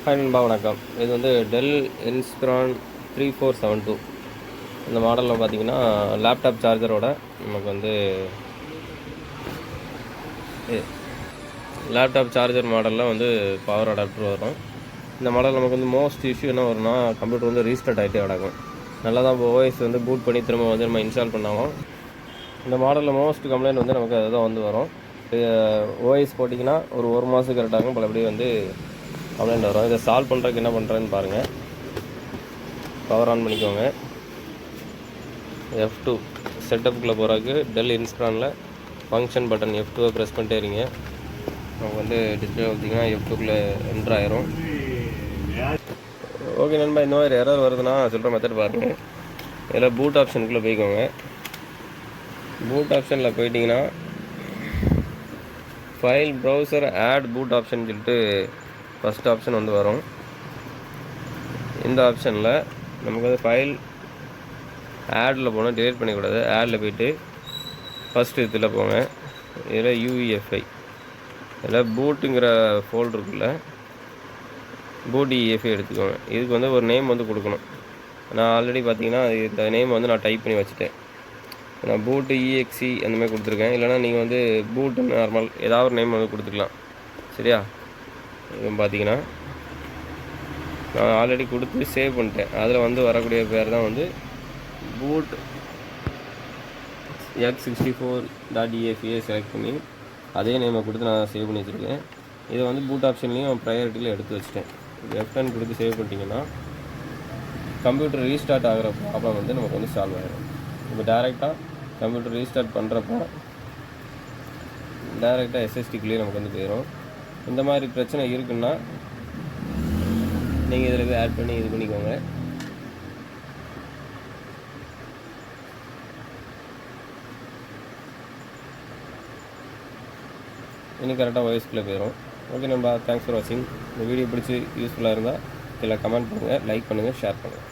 Hi நண்பா, வணக்கம். இது வந்து டெல் இன்ஸ்பிரான் 3472 இந்த மாடலில் பார்த்தீங்கன்னா லேப்டாப் சார்ஜரோட நமக்கு வந்து லேப்டாப் சார்ஜர் மாடலில் வந்து பவர் அடாப்டர் வரும். இந்த மாடல் நமக்கு வந்து மோஸ்ட் இஷ்யூ என்ன வரும்னா, கம்ப்யூட்டர் வந்து ரீஸ்டார்ட் ஆகிட்டே கிடக்கும். நல்லா தான் ஓஎஸ் வந்து பூட் பண்ணி திரும்ப வந்து நம்ம இன்ஸ்டால் பண்ணாலும் இந்த மாடலில் மோஸ்ட் கம்ப்ளைண்ட் வந்து நமக்கு அதுதான் வந்து வரும். ஓஎஸ் போட்டிங்கன்னா ஒரு மாதத்துக்கு கரெக்டாகும், பலபடி வந்து கம்ப்ளைண்ட் வரும். இதை சால்வ் பண்ணுறதுக்கு என்ன பண்ணுறேன்னு பாருங்கள். பவர் ஆன் பண்ணிக்கோங்க. F2 செட்டப்புக்குள்ளே போகிறதுக்கு டெல் இன்ஸ்பிரானில் ஃபங்க்ஷன் பட்டன் F2 ப்ரெஸ் பண்ணிட்டே இருங்க. நமக்கு வந்து டிஸ்பிளே பார்த்திங்கன்னா F2க்குள்ளே என்ட்ரு ஆயிரும். ஓகே நண்பா, இந்த மாதிரி எரர் வருதுன்னா சொல்கிற மெத்தட் பாருங்கள். இதில் பூட் ஆப்ஷனுக்குள்ளே போய்க்கோங்க. பூட் ஆப்ஷனில் போயிட்டிங்கன்னா file browser add boot option சொல்லிட்டு ஃபஸ்ட் ஆப்ஷன் வந்து வரும். இந்த ஆப்ஷனில் நமக்கு வந்து ஃபைல் ஆடில் போனால் டிலீட் பண்ணிக்கூடாது. ஆடில் போய்ட்டு ஃபஸ்ட்டு இதில் போங்க. இதில் UEFI இதில் பூட்டுங்கிற ஃபோல்டருக்குள்ள பூட் EFI எடுத்துக்கோங்க. இதுக்கு வந்து ஒரு நேம் வந்து கொடுக்கணும். நான் ஆல்ரெடி பார்த்தீங்கன்னா இந்த நேம் வந்து நான் டைப் பண்ணி வச்சுட்டேன். நான் பூட்டு EXE அந்தமாதிரி கொடுத்துருக்கேன். இல்லைனா நீங்கள் வந்து பூட்டு நார்மல் ஏதாவது ஒரு நேம் வந்து கொடுத்துக்கலாம். சரியா? இப்போ பார்த்தீங்கன்னா நான் ஆல்ரெடி கொடுத்து சேவ் பண்ணிட்டேன். அதில் வந்து வரக்கூடிய பேர் தான் வந்து பூட் x64.efa செலக்ட் பண்ணி அதே நேமை கொடுத்து நான் சேவ் பண்ணி வச்சுருக்கேன். இதை வந்து பூட் ஆப்ஷன்லேயும் ப்ரையாரிட்டியில் எடுத்து வச்சுட்டேன். F10 கொடுத்து சேவ் பண்ணிட்டீங்கன்னா கம்ப்யூட்டர் ரீஸ்டார்ட் ஆகிற ப்ராப்ளம் வந்து நமக்கு வந்து சால்வ் ஆகிடும். இப்போ டேரெக்டாக கம்ப்யூட்டர் ரீஸ்டார்ட் பண்ணுறப்போ டேரெக்டாக SSDக்குள்ளேயே நமக்கு வந்து போயிடும். இந்த மாதிரி பிரச்சனை இருக்குன்னா நீங்கள் இதில் போய் ஆட் பண்ணி இது பண்ணிக்கோங்க. இன்னும் கரெக்டாக வாய்ஸ்க்குள்ளே போயிடும். ஓகே நண்பா, தேங்க்ஸ் ஃபார் வாட்சிங். இந்த வீடியோ பிடிச்சி யூஸ்ஃபுல்லாக இருந்தால் இதில் கமெண்ட் பண்ணுங்கள், லைக் பண்ணுங்கள், ஷேர் பண்ணுங்கள்.